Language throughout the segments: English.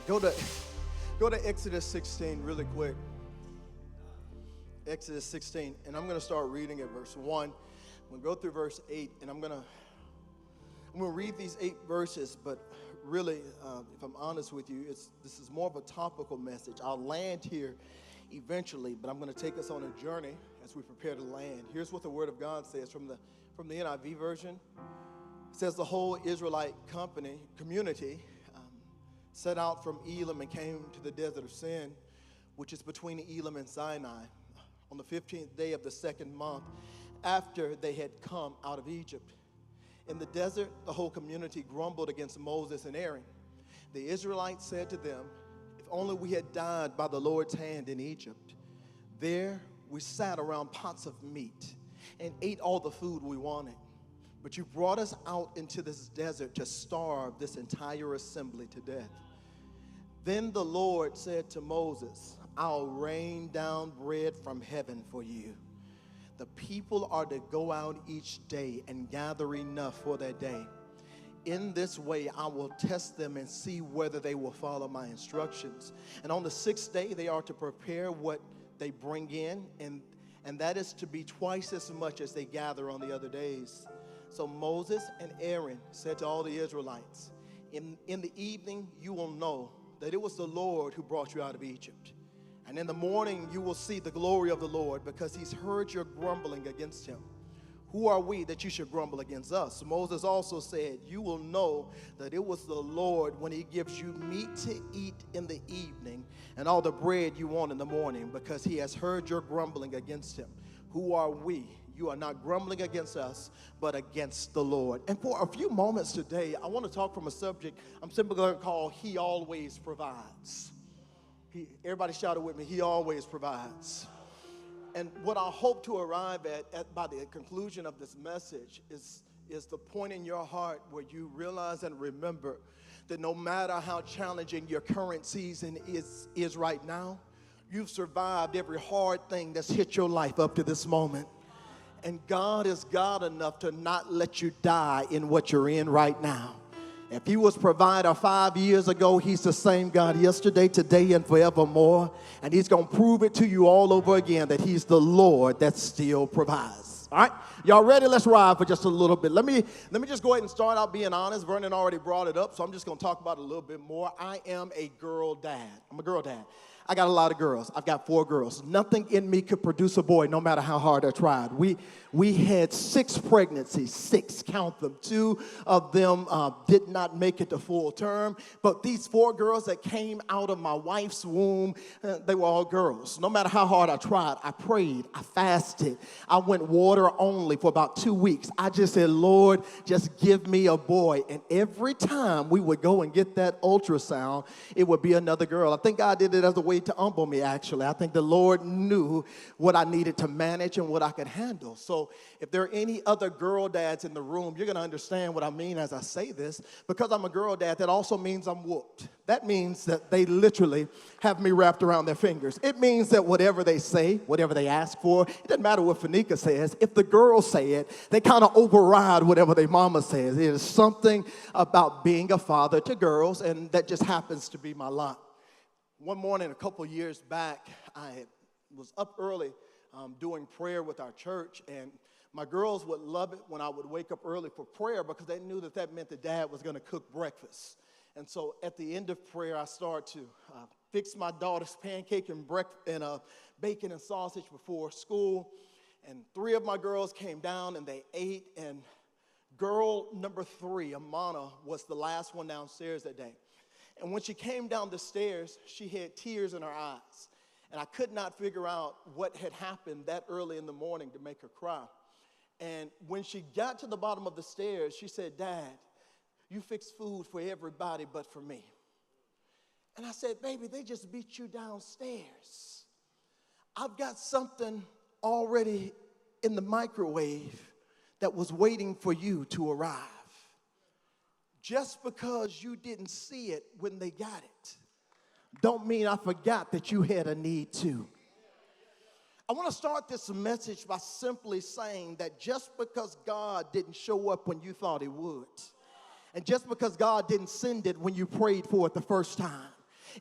Go to Exodus 16 really quick. Exodus 16, and I'm going to start reading at verse 1. I'm going to go through verse 8, and I'm going to read these 8 verses, but really, if I'm honest with you, this is more of a topical message. I'll land here eventually, but I'm going to take us on a journey as we prepare to land. Here's what the Word of God says from the NIV version. It says the whole Israelite community set out from Elim and came to the desert of Sin, which is between Elim and Sinai, on the 15th day of the second month after they had come out of Egypt. In the desert, the whole community grumbled against Moses and Aaron. The Israelites said to them, "If only we had died by the Lord's hand in Egypt. There we sat around pots of meat and ate all the food we wanted. But you brought us out into this desert to starve this entire assembly to death." Then the Lord said to Moses, "I'll rain down bread from heaven for you. The people are to go out each day and gather enough for their day. In this way, I will test them and see whether they will follow my instructions. And on the 6th day, they are to prepare what they bring in, and that is to be twice as much as they gather on the other days." So Moses and Aaron said to all the Israelites, in the evening you will know that it was the Lord who brought you out of Egypt. And in the morning you will see the glory of the Lord, because he's heard your grumbling against him. Who are we that you should grumble against us? Moses also said, "You will know that it was the Lord when he gives you meat to eat in the evening and all the bread you want in the morning, because he has heard your grumbling against him. Who are we? You are not grumbling against us, but against the Lord." And for a few moments today, I want to talk from a subject I'm simply going to call "He Always Provides." Everybody shout it with me, "He always provides." And what I hope to arrive at by the conclusion of this message is the point in your heart where you realize and remember that no matter how challenging your current season is right now, you've survived every hard thing that's hit your life up to this moment. And God is God enough to not let you die in what you're in right now. If he was provider 5 years ago, he's the same God yesterday, today, and forevermore. And he's going to prove it to you all over again that he's the Lord that still provides. All right? Y'all ready? Let's ride for just a little bit. Let me just go ahead and start out being honest. Vernon already brought it up, so I'm just going to talk about it a little bit more. I am a girl dad. I'm a girl dad. I got a lot of girls. I've got 4 girls. Nothing in me could produce a boy, no matter how hard I tried. We had 6 pregnancies, 6, count them. 2 of them did not make it to full term. But these 4 girls that came out of my wife's womb, they were all girls. No matter how hard I tried, I prayed, I fasted. I went water only for about 2 weeks. I just said, "Lord, just give me a boy." And every time we would go and get that ultrasound, it would be another girl. I think God did it as a way to humble me, actually. I think the Lord knew what I needed to manage and what I could handle. So if there are any other girl dads in the room, you're going to understand what I mean as I say this. Because I'm a girl dad, that also means I'm whooped. That means that they literally have me wrapped around their fingers. It means that whatever they say, whatever they ask for, it doesn't matter what Fanika says. If the girls say it, they kind of override whatever their mama says. It is something about being a father to girls, and that just happens to be my lot. One morning a couple years back, I was up early doing prayer with our church, and my girls would love it when I would wake up early for prayer because they knew that meant that Dad was going to cook breakfast. And so at the end of prayer, I started to fix my daughter's pancake and bacon and sausage before school. And 3 of my girls came down and they ate, and girl number 3, Amana, was the last one downstairs that day. And when she came down the stairs, she had tears in her eyes. And I could not figure out what had happened that early in the morning to make her cry. And when she got to the bottom of the stairs, she said, "Dad, you fix food for everybody but for me." And I said, "Baby, they just beat you downstairs. I've got something already in the microwave that was waiting for you to arrive. Just because you didn't see it when they got it, don't mean I forgot that you had a need too." I want to start this message by simply saying that just because God didn't show up when you thought he would, and just because God didn't send it when you prayed for it the first time,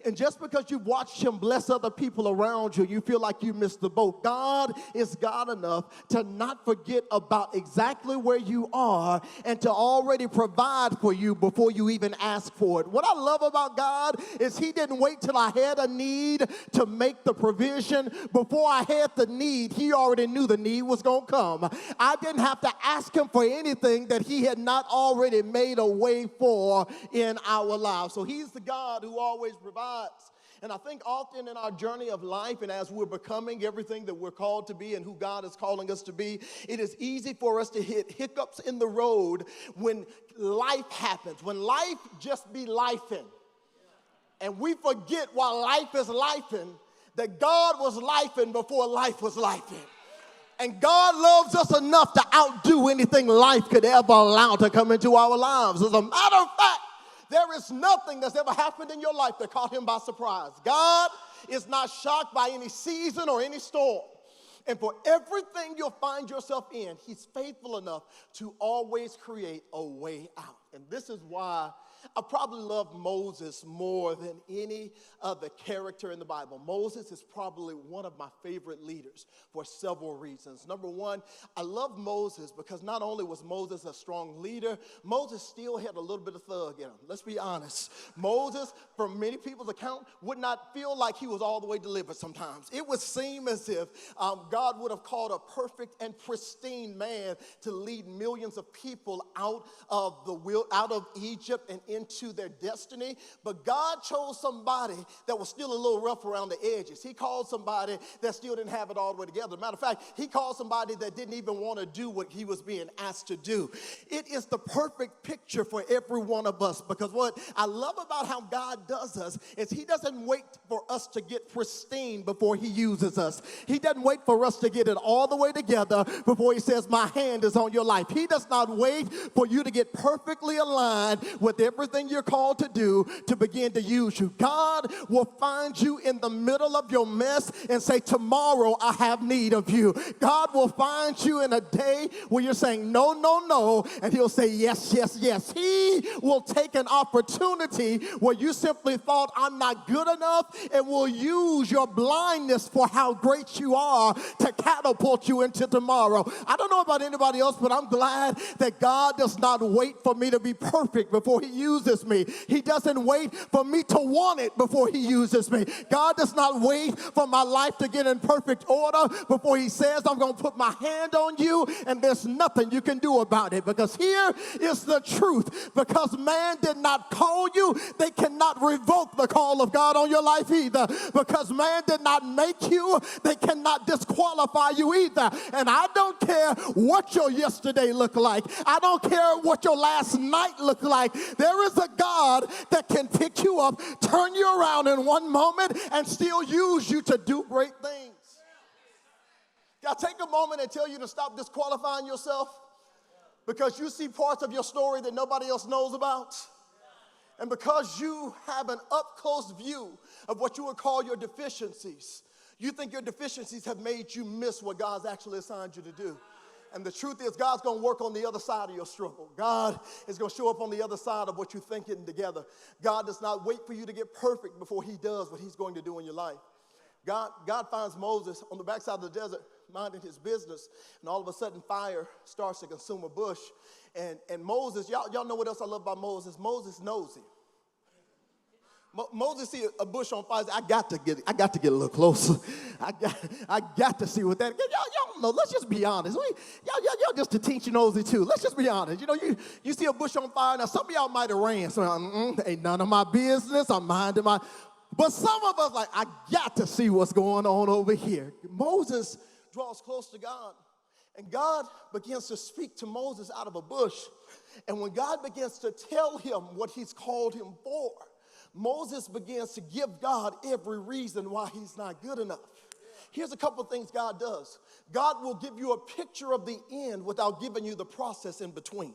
And just because you've watched him bless other people around you, you feel like you missed the boat. God is God enough to not forget about exactly where you are and to already provide for you before you even ask for it. What I love about God is he didn't wait till I had a need to make the provision. Before I had the need, he already knew the need was going to come. I didn't have to ask him for anything that he had not already made a way for in our lives. So he's the God who always provides. And I think often in our journey of life and as we're becoming everything that we're called to be and who God is calling us to be, it is easy for us to hit hiccups in the road when life happens, when life just be lifing. And we forget while life is lifing that God was lifing before life was lifing. And God loves us enough to outdo anything life could ever allow to come into our lives. As a matter of fact, there is nothing that's ever happened in your life that caught him by surprise. God is not shocked by any season or any storm. And for everything you'll find yourself in, he's faithful enough to always create a way out. And this is why I probably love Moses more than any other character in the Bible. Moses is probably one of my favorite leaders for several reasons. Number one, I love Moses because not only was Moses a strong leader, Moses still had a little bit of thug in him. Let's be honest. Moses, from many people's account, would not feel like he was all the way delivered sometimes. It would seem as if God would have called a perfect and pristine man to lead millions of people out of Egypt and into their destiny, but God chose somebody that was still a little rough around the edges. He called somebody that still didn't have it all the way together. Matter of fact, he called somebody that didn't even want to do what he was being asked to do. It is the perfect picture for every one of us, because what I love about how God does us is he doesn't wait for us to get pristine before he uses us. He doesn't wait for us to get it all the way together before he says, my hand is on your life. He does not wait for you to get perfectly aligned with everything you're called to do to begin to use you. God will find you in the middle of your mess and say, tomorrow I have need of you. God will find you in a day where you're saying no, no, no, and he'll say yes, yes, yes. He will take an opportunity where you simply thought I'm not good enough and will use your blindness for how great you are to catapult you into tomorrow. I don't know about anybody else, but I'm glad that God does not wait for me to be perfect before he uses me. He doesn't wait for me to want it before he uses me. God does not wait for my life to get in perfect order before he says, I'm going to put my hand on you and there's nothing you can do about it. Because here is the truth. Because man did not call you, they cannot revoke the call of God on your life either. Because man did not make you, they cannot disqualify you either. And I don't care what your yesterday looked like. I don't care what your last night looked like. There is a God that can pick you up, turn you around in one moment, and still use you to do great things. Can I take a moment and tell you to stop disqualifying yourself because you see parts of your story that nobody else knows about? And because you have an up-close view of what you would call your deficiencies, you think your deficiencies have made you miss what God's actually assigned you to do. And the truth is, God's going to work on the other side of your struggle. God is going to show up on the other side of what you're thinking together. God does not wait for you to get perfect before he does what he's going to do in your life. God finds Moses on the backside of the desert minding his business, and all of a sudden fire starts to consume a bush. And Moses, y'all know what else I love about Moses? Moses knows him. Moses see a bush on fire. I got to get a little closer. I got to see what that. Y'all don't know. Let's just be honest. Y'all just a teensy nosy too. Let's just be honest. You know, you see a bush on fire. Now some of y'all might have ran. So ain't none of my business. I'm minding my. But some of us I got to see what's going on over here. Moses draws close to God, and God begins to speak to Moses out of a bush. And when God begins to tell him what he's called him for, Moses begins to give God every reason why he's not good enough. Here's a couple things God does. God will give you a picture of the end without giving you the process in between.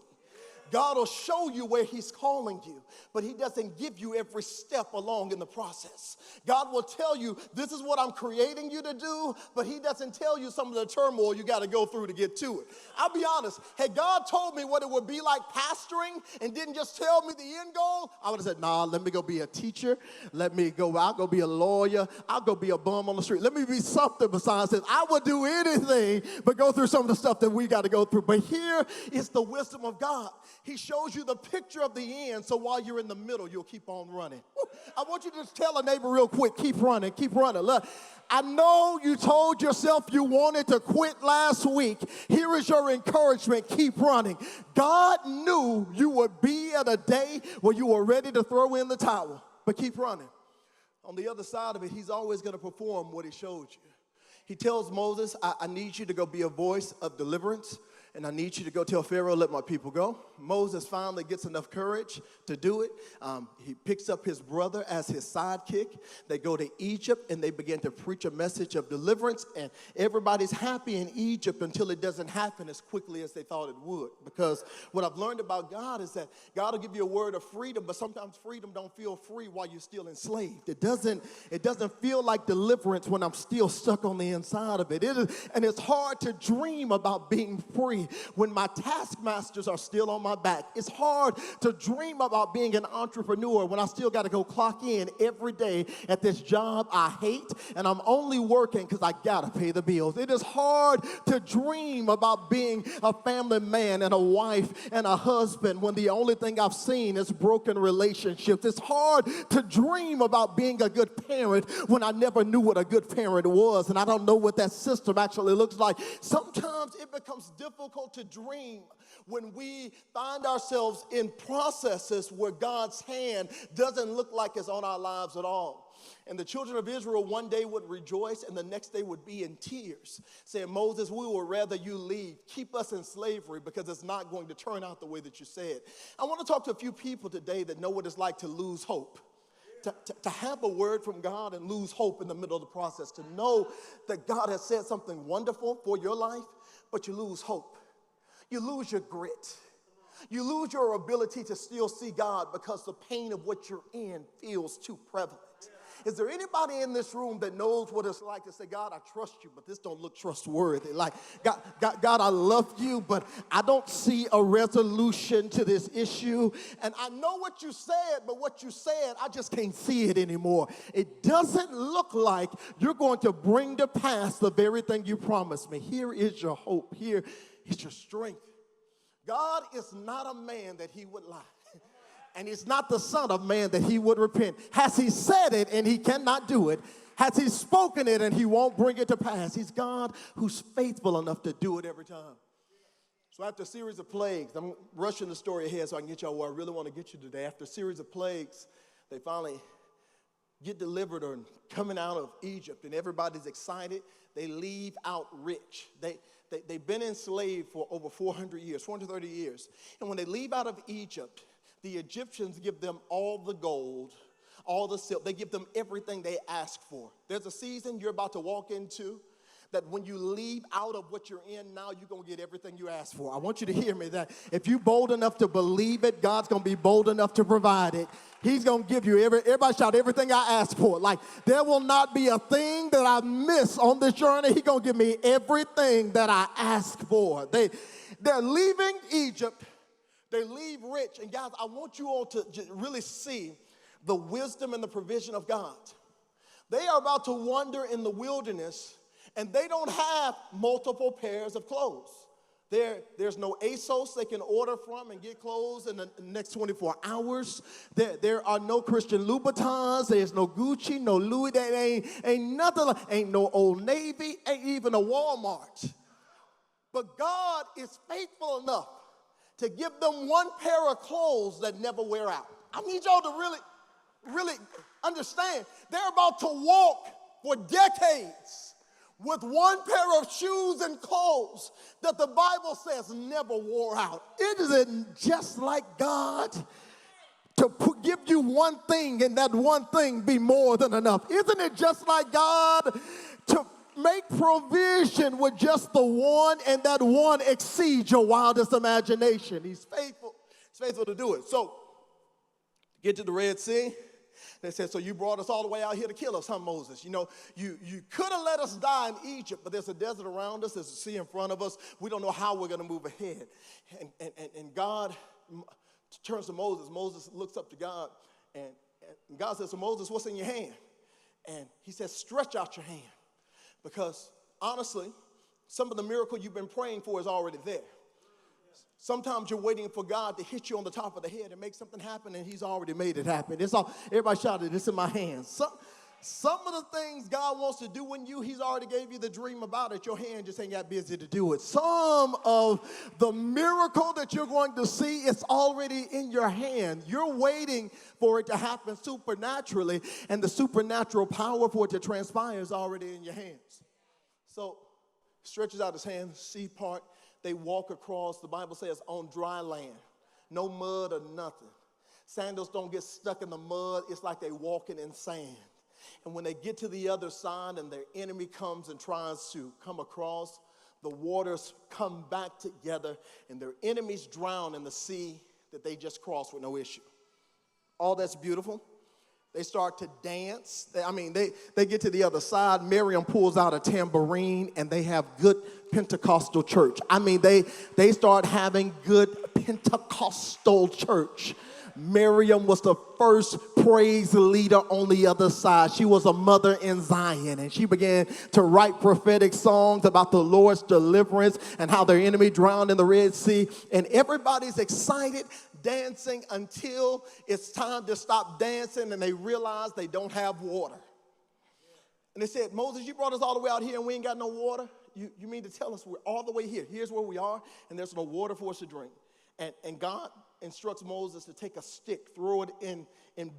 God will show you where he's calling you, but he doesn't give you every step along in the process. God will tell you, this is what I'm creating you to do, but he doesn't tell you some of the turmoil you got to go through to get to it. I'll be honest, had God told me what it would be like pastoring and didn't just tell me the end goal, I would have said, nah, let me go be a teacher. I'll go be a lawyer. I'll go be a bum on the street. Let me be something besides this. I would do anything but go through some of the stuff that we got to go through. But here is the wisdom of God. He shows you the picture of the end, so while you're in the middle, you'll keep on running. I want you to just tell a neighbor real quick, keep running, keep running. Look, I know you told yourself you wanted to quit last week. Here is your encouragement, keep running. God knew you would be at a day where you were ready to throw in the towel, but keep running. On the other side of it, he's always going to perform what he showed you. He tells Moses, I need you to go be a voice of deliverance, and I need you to go tell Pharaoh, let my people go. Moses finally gets enough courage to do it. He picks up his brother as his sidekick. They go to Egypt, and they begin to preach a message of deliverance, and everybody's happy in Egypt until it doesn't happen as quickly as they thought it would. Because what I've learned about God is that God will give you a word of freedom, but sometimes freedom don't feel free while you're still enslaved. It doesn't feel like deliverance when I'm still stuck on the inside of it. And it's hard to dream about being free when my taskmasters are still on my back. It's hard to dream about being an entrepreneur when I still got to go clock in every day at this job I hate, and I'm only working because I got to pay the bills. It is hard to dream about being a family man and a wife and a husband when the only thing I've seen is broken relationships. It's hard to dream about being a good parent when I never knew what a good parent was, and I don't know what that system actually looks like. Sometimes it becomes difficult to dream when we find ourselves in processes where God's hand doesn't look like it's on our lives at all. And the children of Israel one day would rejoice, and the next day would be in tears, saying, Moses, we would rather you leave. Keep us in slavery because it's not going to turn out the way that you said. I want to talk to a few people today that know what it's like to lose hope. To have a word from God and lose hope in the middle of the process. To know that God has said something wonderful for your life, but you lose hope. You lose your grit. You lose your ability to still see God because the pain of what you're in feels too prevalent. Is there anybody in this room that knows what it's like to say, God, I trust you, but this don't look trustworthy? Like, God, I love you, but I don't see a resolution to this issue. And I know what you said, but what you said, I just can't see it anymore. It doesn't look like you're going to bring to pass the very thing you promised me. Here is your hope. Here is your strength. God is not a man that he would lie. And he's not the son of man that he would repent. Has he said it and he cannot do it? Has he spoken it and he won't bring it to pass? He's God who's faithful enough to do it every time. So after a series of plagues, I'm rushing the story ahead so I can get y'all where I really want to get you today. After a series of plagues, they finally get delivered or coming out of Egypt, and everybody's excited. They leave out rich. They've been enslaved for over 400 years, 430 years. And when they leave out of Egypt, the Egyptians give them all the gold, all the silk. They give them everything they ask for. There's a season you're about to walk into that when you leave out of what you're in now, you're going to get everything you ask for. I want you to hear me that if you're bold enough to believe it, God's going to be bold enough to provide it. He's going to give you everybody shout, everything I ask for. Like, there will not be a thing that I miss on this journey. He's going to give me everything that I ask for. They're leaving Egypt. They leave rich. And guys, I want you all to really see the wisdom and the provision of God. They are about to wander in the wilderness, and they don't have multiple pairs of clothes. There's no ASOS they can order from and get clothes in the next 24 hours. There are no Christian Louboutins. There's no Gucci, no Louis. That ain't nothing. Ain't no Old Navy. Ain't even a Walmart. But God is faithful enough to give them one pair of clothes that never wear out. I need y'all to really understand. They're about to walk for decades with one pair of shoes and clothes that the Bible says never wore out. Isn't just like God to give you one thing and that one thing be more than enough? Isn't it just like God to make provision with just the one and that one exceeds your wildest imagination? He's faithful. He's faithful to do it. So, get to the Red Sea. They said, so you brought us all the way out here to kill us, huh, Moses? You know, you could have let us die in Egypt, but there's a desert around us. There's a sea in front of us. We don't know how we're going to move ahead. And God turns to Moses. Moses looks up to God, and God says to Moses, what's in your hand? And he says, stretch out your hand. Because, honestly, some of the miracle you've been praying for is already there. Sometimes you're waiting for God to hit you on the top of the head and make something happen, and he's already made it happen. It's all, everybody shouted, it's in my hands. Some of the things God wants to do in you, he's already gave you the dream about it. Your hand just ain't got busy to do it. Some of the miracle that you're going to see, it's already in your hand. You're waiting for it to happen supernaturally, and the supernatural power for it to transpire is already in your hands. So, stretches out his hand, sea part. They walk across, the Bible says, on dry land. No mud or nothing. Sandals don't get stuck in the mud. It's like they're walking in sand. And when they get to the other side and their enemy comes and tries to come across, the waters come back together and their enemies drown in the sea that they just crossed with no issue. All that's beautiful. They start to dance. They get to the other side. Miriam pulls out a tambourine, and they have good Pentecostal church. They start having good Pentecostal church. Miriam was the first praise leader on the other side. She was a mother in Zion, and she began to write prophetic songs about the Lord's deliverance and how their enemy drowned in the Red Sea. And everybody's excited, dancing until it's time to stop dancing, and they realize they don't have water. And they said, Moses, you brought us all the way out here and we ain't got no water? You mean to tell us we're all the way here? Here's where we are, and there's no water for us to drink. And God instructs Moses to take a stick, throw it in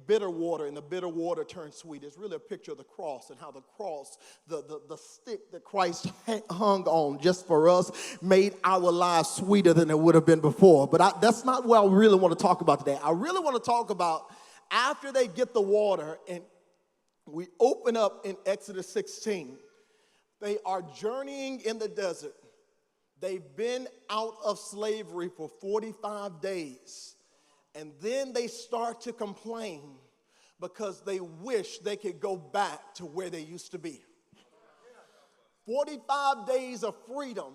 bitter water, and the bitter water turns sweet. It's really a picture of the cross and how the cross, the stick that Christ hung on just for us, made our lives sweeter than it would have been before. But that's not what I really want to talk about today. I really want to talk about after they get the water, and we open up in Exodus 16. They are journeying in the desert. They've been out of slavery for 45 days. And then they start to complain because they wish they could go back to where they used to be. 45 days of freedom.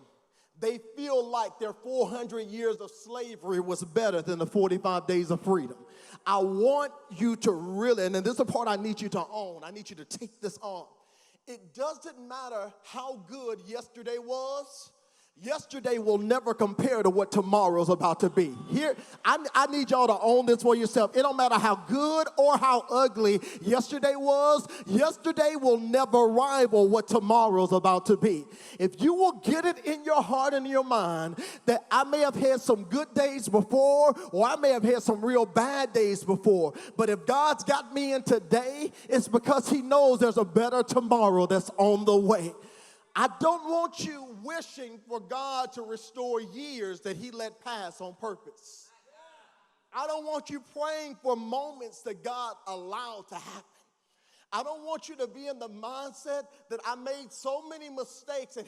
They feel like their 400 years of slavery was better than the 45 days of freedom. I want you to really, and this is the part I need you to own. I need you to take this on. It doesn't matter how good yesterday was. Yesterday will never compare to what tomorrow's about to be. Here, I need y'all to own this for yourself. It don't matter how good or how ugly yesterday was. Yesterday will never rival what tomorrow's about to be. If you will get it in your heart and in your mind that I may have had some good days before, or I may have had some real bad days before, but if God's got me in today, it's because he knows there's a better tomorrow that's on the way. I don't want you wishing for God to restore years that he let pass on purpose. I don't want you praying for moments that God allowed to happen. I don't want you to be in the mindset that I made so many mistakes, and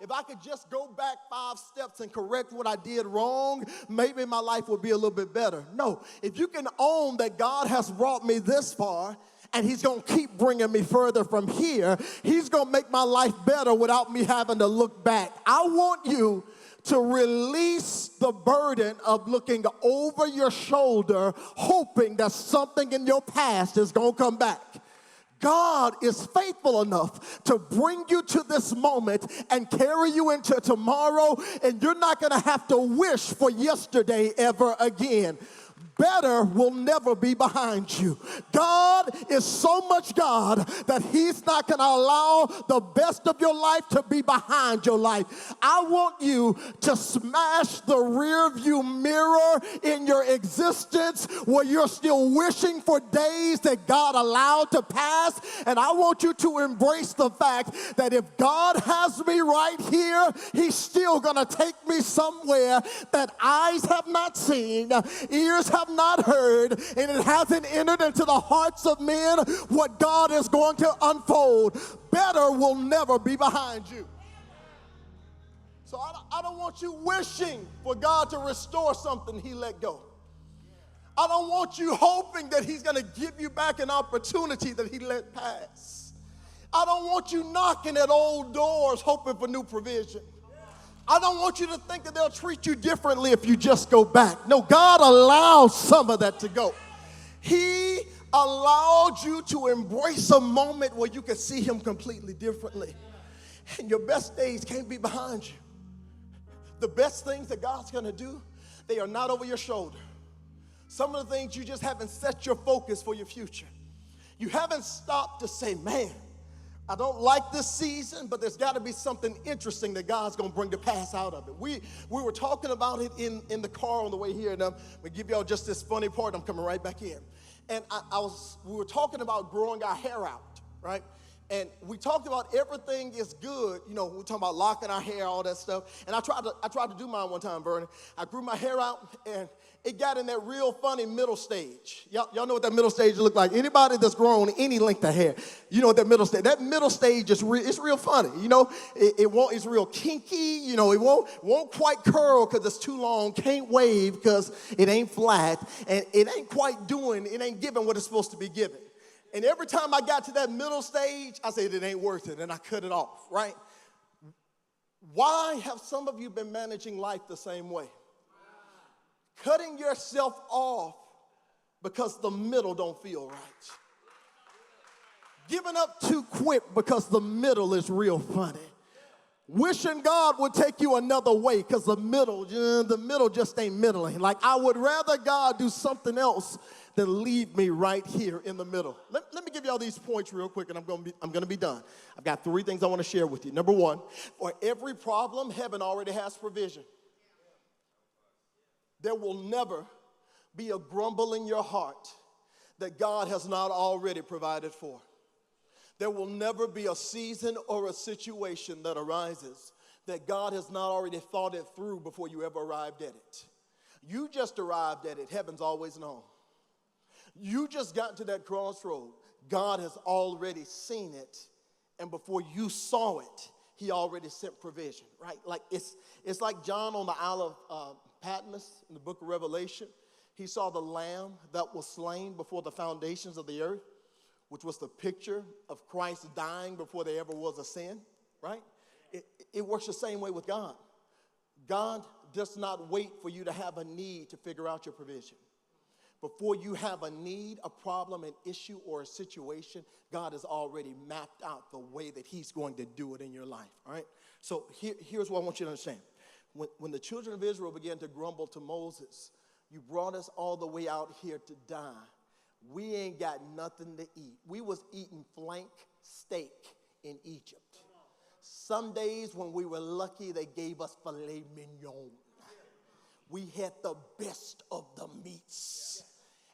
if I could just go back 5 steps and correct what I did wrong, maybe my life would be a little bit better. No, if you can own that God has brought me this far, and he's going to keep bringing me further from here, he's going to make my life better without me having to look back. I want you to release the burden of looking over your shoulder, hoping that something in your past is going to come back. God is faithful enough to bring you to this moment and carry you into tomorrow, and you're not going to have to wish for yesterday ever again. Better will never be behind you. God is so much God that he's not going to allow the best of your life to be behind your life. I want you to smash the rear view mirror in your existence where you're still wishing for days that God allowed to pass. And I want you to embrace the fact that if God has me right here, he's still going to take me somewhere that eyes have not seen, ears have not heard, and it hasn't entered into the hearts of men what God is going to unfold. Better will never be behind you. So I don't want you wishing for God to restore something he let go. I don't want you hoping that he's going to give you back an opportunity that he let pass. I don't want you knocking at old doors hoping for new provision. I don't want you to think that they'll treat you differently if you just go back. No, God allows some of that to go. He allowed you to embrace a moment where you could see him completely differently. And your best days can't be behind you. The best things that God's going to do, they are not over your shoulder. Some of the things you just haven't set your focus for your future. You haven't stopped to say, man, I don't like this season, but there's got to be something interesting that God's going to bring to pass out of it. We were talking about it in the car on the way here, and I'm going to give y'all just this funny part. I'm coming right back in. And we were talking about growing our hair out, right? And we talked about everything is good. You know, we're talking about locking our hair, all that stuff. And I tried to do mine one time, Bernie. I grew my hair out, and it got in that real funny middle stage. Y'all know what that middle stage look like. Anybody that's grown any length of hair, you know what that middle stage. That middle stage is it's real funny. You know, it's real kinky. You know, it won't quite curl because it's too long. Can't wave because it ain't flat, and it ain't giving what it's supposed to be giving. And every time I got to that middle stage, I said, it ain't worth it, and I cut it off, right? Why have some of you been managing life the same way? Cutting yourself off because the middle don't feel right. Giving up too quick because the middle is real funny. Wishing God would take you another way because the middle just ain't middling. Like, I would rather God do something else than leave me right here in the middle. Let me give y'all these points real quick, and I'm gonna be done. I've got 3 things I want to share with you. Number 1, for every problem, heaven already has provision. There will never be a grumble in your heart that God has not already provided for. There will never be a season or a situation that arises that God has not already thought it through before you ever arrived at it. You just arrived at it. Heaven's always known. You just got to that crossroad. God has already seen it, and before you saw it, he already sent provision, right? Like it's like John on the Isle of Patmos in the book of Revelation. He saw the lamb that was slain before the foundations of the earth, which was the picture of Christ dying before there ever was a sin, right? It works the same way with God. God does not wait for you to have a need to figure out your provision. Before you have a need, a problem, an issue, or a situation, God has already mapped out the way that he's going to do it in your life, all right? So here's what I want you to understand. When the children of Israel began to grumble to Moses, you brought us all the way out here to die. We ain't got nothing to eat. We was eating flank steak in Egypt. Some days when we were lucky, they gave us filet mignon. We had the best of the meats.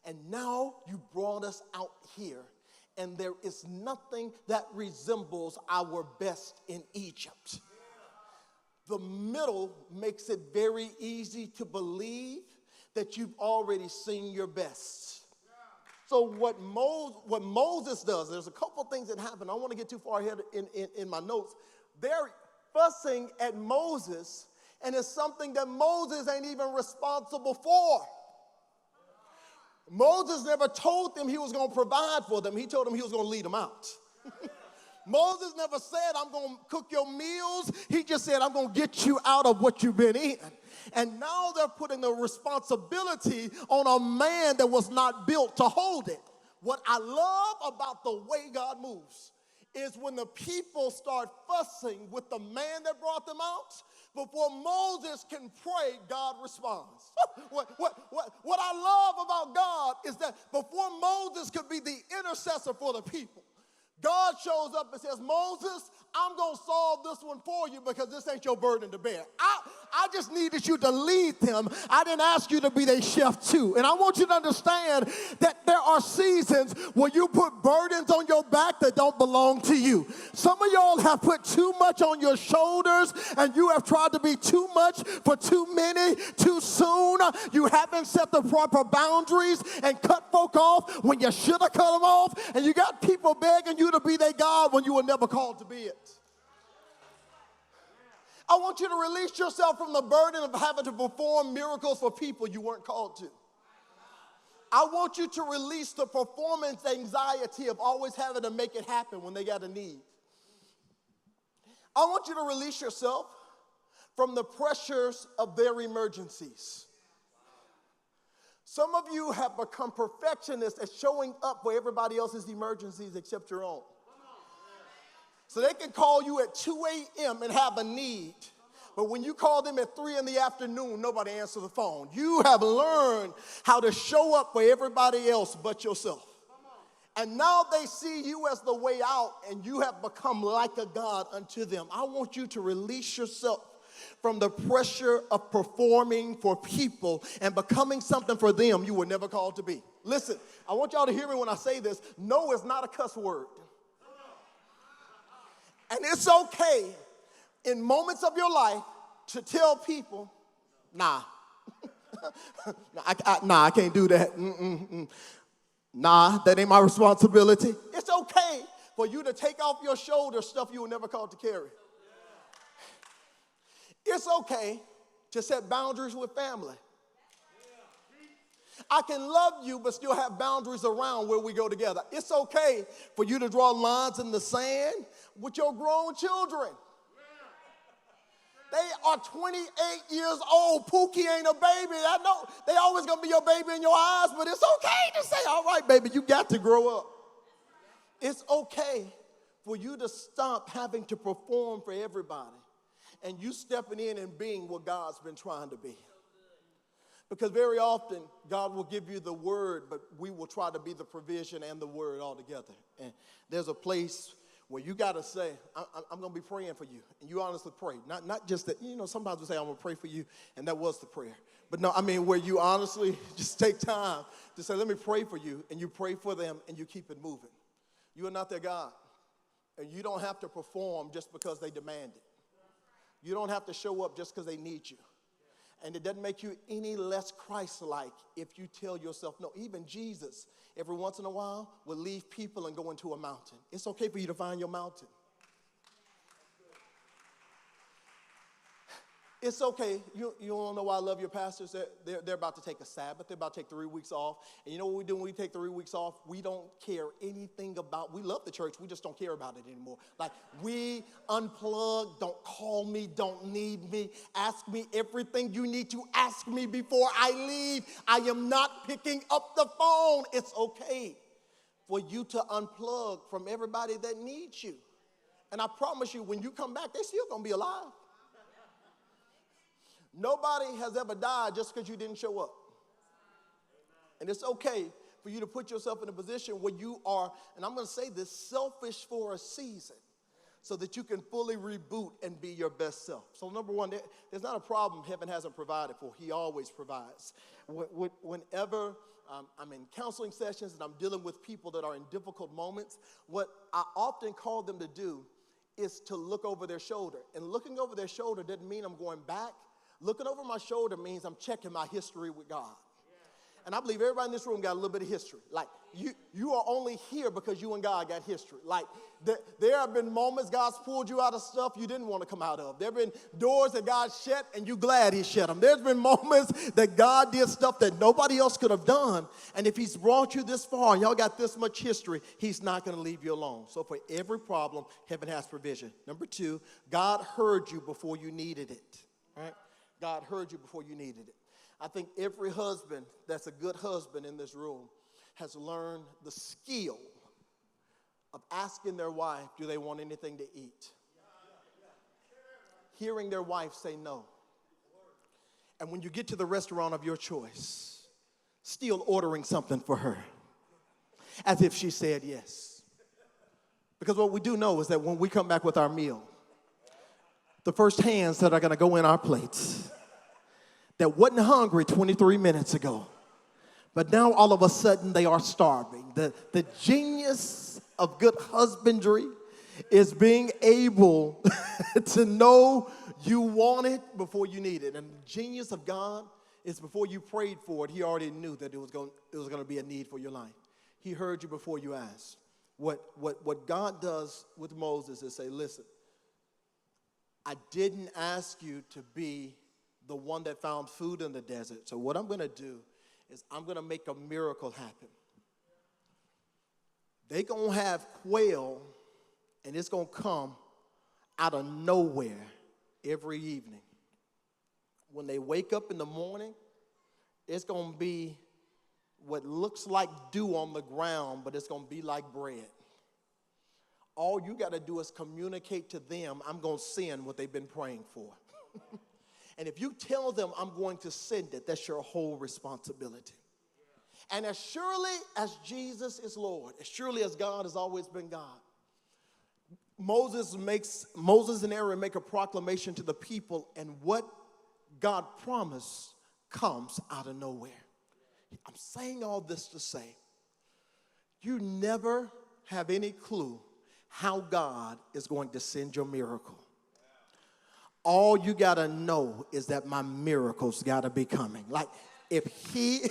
And now you brought us out here, and there is nothing that resembles our best in Egypt. The middle makes it very easy to believe that you've already seen your best. So what Moses does, there's a couple things that happen. I don't want to get too far ahead in my notes. They're fussing at Moses, and it's something that Moses ain't even responsible for. Moses never told them he was going to provide for them. He told them he was going to lead them out. Moses never said, I'm going to cook your meals. He just said, I'm going to get you out of what you've been in. And now they're putting the responsibility on a man that was not built to hold it. What I love about the way God moves is when the people start fussing with the man that brought them out, before Moses can pray, God responds. What I love about God is that before Moses could be the intercessor for the people, God shows up and says, Moses, I'm going to solve this one for you because this ain't your burden to bear. I just needed you to lead them. I didn't ask you to be their chef too. And I want you to understand that there are seasons where you put burdens on your back that don't belong to you. Some of y'all have put too much on your shoulders, and you have tried to be too much for too many too soon. You haven't set the proper boundaries and cut folk off when you should have cut them off. And you got people begging you to be their God when you were never called to be it. I want you to release yourself from the burden of having to perform miracles for people you weren't called to. I want you to release the performance anxiety of always having to make it happen when they got a need. I want you to release yourself from the pressures of their emergencies. Some of you have become perfectionists at showing up for everybody else's emergencies except your own. So they can call you at 2 a.m. and have a need. But when you call them at 3 in the afternoon, nobody answers the phone. You have learned how to show up for everybody else but yourself. And now they see you as the way out, and you have become like a God unto them. I want you to release yourself from the pressure of performing for people and becoming something for them you were never called to be. Listen, I want y'all to hear me when I say this. No is not a cuss word. And it's okay in moments of your life to tell people, nah, I can't do that. Nah, that ain't my responsibility. It's okay for you to take off your shoulders stuff you were never called to carry. It's okay to set boundaries with family. I can love you but still have boundaries around where we go together. It's okay for you to draw lines in the sand with your grown children. They are 28 years old. Pookie ain't a baby. I know they always going to be your baby in your eyes, but it's okay to say, all right, baby, you got to grow up. It's okay for you to stop having to perform for everybody and you stepping in and being what God's been trying to be. Because very often, God will give you the word, but we will try to be the provision and the word all together. And there's a place where you got to say, I'm going to be praying for you. And you honestly pray. Not just that, sometimes we say, I'm going to pray for you, and that was the prayer. But no, I mean where you honestly just take time to say, let me pray for you, and you pray for them, and you keep it moving. You are not their God. And you don't have to perform just because they demand it. You don't have to show up just because they need you. And it doesn't make you any less Christ-like if you tell yourself no. Even Jesus, every once in a while, will leave people and go into a mountain. It's okay for you to find your mountain. It's okay. You don't know why I love your pastors. They're about to take a Sabbath. They're about to take 3 weeks off. And you know what we do when we take 3 weeks off? We don't care anything about, we love the church. We just don't care about it anymore. Like, we unplug. Don't call me. Don't need me. Ask me everything you need to ask me before I leave. I am not picking up the phone. It's okay for you to unplug from everybody that needs you. And I promise you, when you come back, they're still going to be alive. Nobody has ever died just because you didn't show up. And it's okay for you to put yourself in a position where you are, and I'm going to say this, selfish for a season so that you can fully reboot and be your best self. So number one, there's not a problem heaven hasn't provided for. He always provides. Whenever I'm in counseling sessions and I'm dealing with people that are in difficult moments, what I often call them to do is to look over their shoulder. And looking over their shoulder doesn't mean I'm going back. Looking over my shoulder means I'm checking my history with God. And I believe everybody in this room got a little bit of history. Like, you are only here because you and God got history. Like, there have been moments God's pulled you out of stuff you didn't want to come out of. There have been doors that God shut, and you're glad he shut them. There's been moments that God did stuff that nobody else could have done. And if he's brought you this far and y'all got this much history, he's not going to leave you alone. So for every problem, heaven has provision. Number two, God heard you before you needed it. All right? God heard you before you needed it. I think every husband that's a good husband in this room has learned the skill of asking their wife, do they want anything to eat? Hearing their wife say no. And when you get to the restaurant of your choice, still ordering something for her, as if she said yes. Because what we do know is that when we come back with our meal, the first hands that are going to go in our plates that wasn't hungry 23 minutes ago, but now all of a sudden they are starving. The genius of good husbandry is being able to know you want it before you need it. And the genius of God is before you prayed for it, he already knew that it was going to be a need for your life. He heard you before you asked. What God does with Moses is say, listen, I didn't ask you to be the one that found food in the desert. So what I'm going to do is I'm going to make a miracle happen. They're going to have quail, and it's going to come out of nowhere every evening. When they wake up in the morning, it's going to be what looks like dew on the ground, but it's going to be like bread. All you got to do is communicate to them, I'm going to send what they've been praying for. And if you tell them I'm going to send it, that's your whole responsibility. And as surely as Jesus is Lord, as surely as God has always been God, Moses and Aaron make a proclamation to the people, and what God promised comes out of nowhere. I'm saying all this to say, you never have any clue how God is going to send your miracle. All you got to know is that my miracle's got to be coming. Like, if he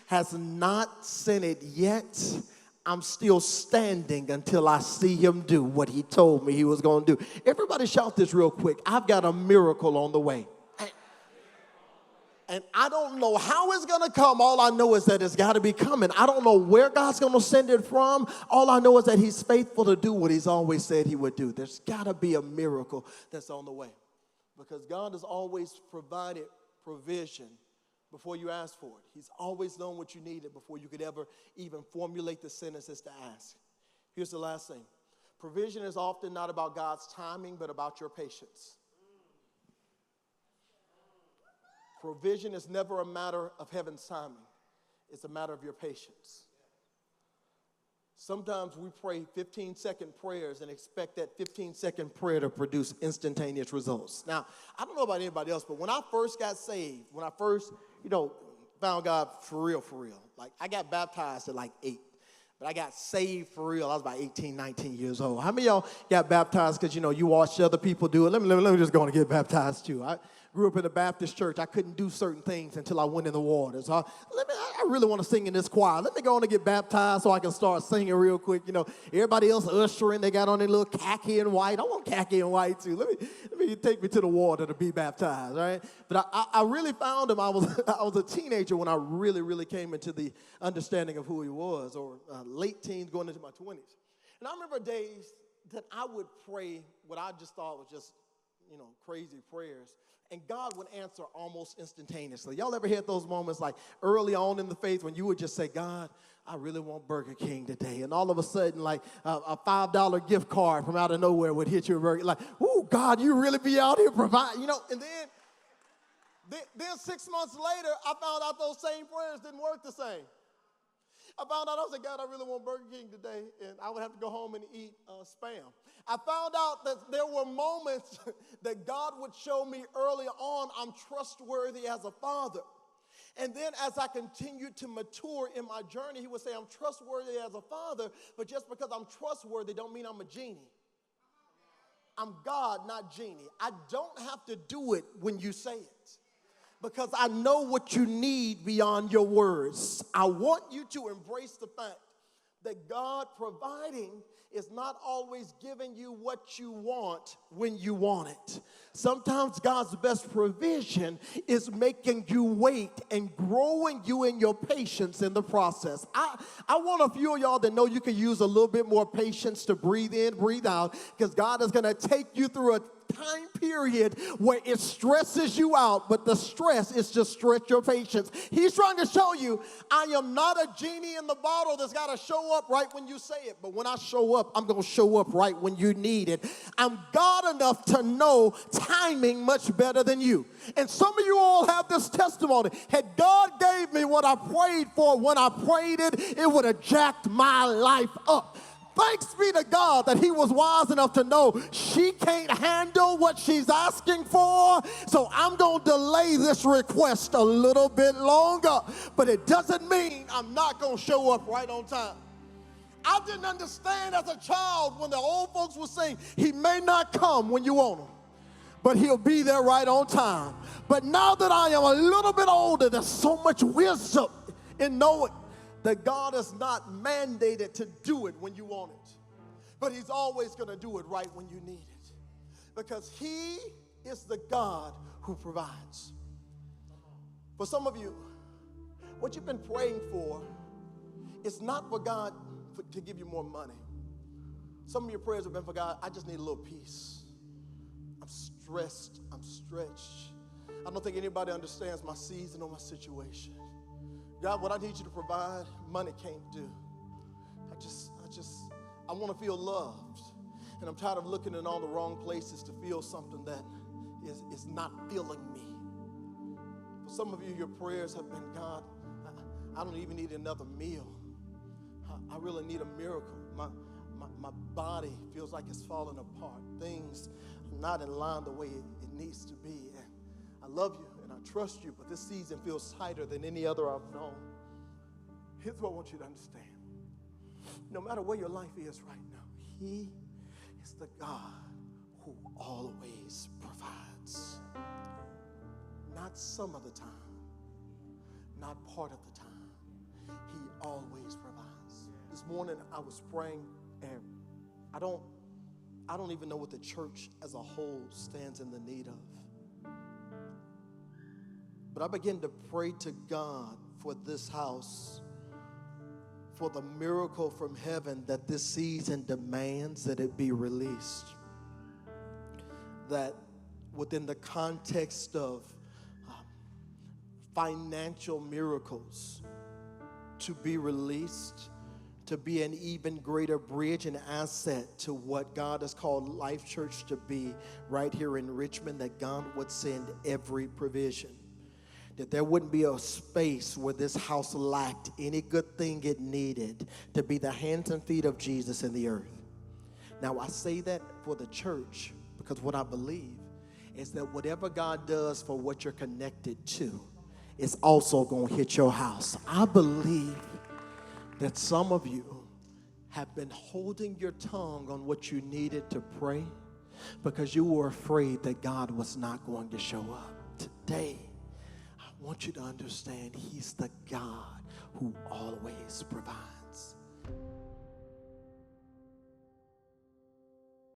has not sent it yet, I'm still standing until I see him do what he told me he was going to do. Everybody shout this real quick. I've got a miracle on the way. And I don't know how it's going to come. All I know is that it's got to be coming. I don't know where God's going to send it from. All I know is that he's faithful to do what he's always said he would do. There's got to be a miracle that's on the way. Because God has always provided provision before you ask for it. He's always known what you needed before you could ever even formulate the sentences to ask. Here's the last thing. Provision is often not about God's timing, but about your patience. Provision is never a matter of heaven's timing. It's a matter of your patience. Sometimes we pray 15-second prayers and expect that 15-second prayer to produce instantaneous results. Now, I don't know about anybody else, but when I first got saved, when I first, found God for real, like I got baptized at like 8. But I got saved for real. I was about 18, 19 years old. How many of y'all got baptized because, you watched other people do it? Let me just go and get baptized too. I grew up in a Baptist church. I couldn't do certain things until I went in the water. So I really want to sing in this choir. Let me go on and get baptized so I can start singing real quick. Everybody else ushering, they got on their little khaki and white. I want khaki and white too. Let me take me to the water to be baptized, right? But I really found him. I was a teenager when I really came into the understanding of who he was, or late teens going into my 20s. And I remember days that I would pray what I just thought was just, crazy prayers. And God would answer almost instantaneously. Y'all ever had those moments like early on in the faith when you would just say, God, I really want Burger King today. And all of a sudden, like a $5 gift card from out of nowhere would hit you. Like, ooh, God, you really be out here providing, And then 6 months later, I found out those same prayers didn't work the same. I found out, I was like, God, I really want Burger King today, and I would have to go home and eat Spam. I found out that there were moments that God would show me early on I'm trustworthy as a father. And then as I continued to mature in my journey, he would say I'm trustworthy as a father, but just because I'm trustworthy don't mean I'm a genie. I'm God, not genie. I don't have to do it when you say it, because I know what you need beyond your words. I want you to embrace the fact that God providing is not always giving you what you want when you want it. Sometimes God's best provision is making you wait and growing you in your patience in the process. I want a few of y'all that know you can use a little bit more patience to breathe in, breathe out, because God is going to take you through a time period where it stresses you out, but the stress is to stretch your patience. He's trying to show you, I am not a genie in the bottle that's got to show up right when you say it, but when I show up, I'm going to show up right when you need it. I'm God enough to know timing much better than you. And some of you all have this testimony. Had God gave me what I prayed for when I prayed it, it would have jacked my life up. Thanks be to God that he was wise enough to know she can't handle what she's asking for, so I'm going to delay this request a little bit longer. But it doesn't mean I'm not going to show up right on time. I didn't understand as a child when the old folks were saying, he may not come when you want him, but he'll be there right on time. But now that I am a little bit older, there's so much wisdom in knowing that God is not mandated to do it when you want it, but he's always going to do it right when you need it, because he is the God who provides. For some of you, what you've been praying for is not for God to give you more money. Some of your prayers have been for God, I just need a little peace. I'm stressed, I'm stretched. I don't think anybody understands my season or my situation. God, what I need you to provide, money can't do. I want to feel loved. And I'm tired of looking in all the wrong places to feel something that is not filling me. For some of you, your prayers have been, God, I don't even need another meal. I really need a miracle. My body feels like it's falling apart. Things are not in line the way it needs to be. And I love you and I trust you, but this season feels tighter than any other I've known. Here's what I want you to understand. No matter where your life is right now, He is the God who always provides. Not some of the time, not part of the time. He always provides. This morning I was praying, and I don't even know what the church as a whole stands in the need of. But I began to pray to God for this house, for the miracle from heaven that this season demands that it be released. That within the context of financial miracles to be released, to be an even greater bridge and asset to what God has called Life Church to be right here in Richmond, that God would send every provision. That there wouldn't be a space where this house lacked any good thing it needed to be the hands and feet of Jesus in the earth. Now, I say that for the church because what I believe is that whatever God does for what you're connected to is also going to hit your house. I believe that some of you have been holding your tongue on what you needed to pray because you were afraid that God was not going to show up. Today, I want you to understand He's the God who always provides.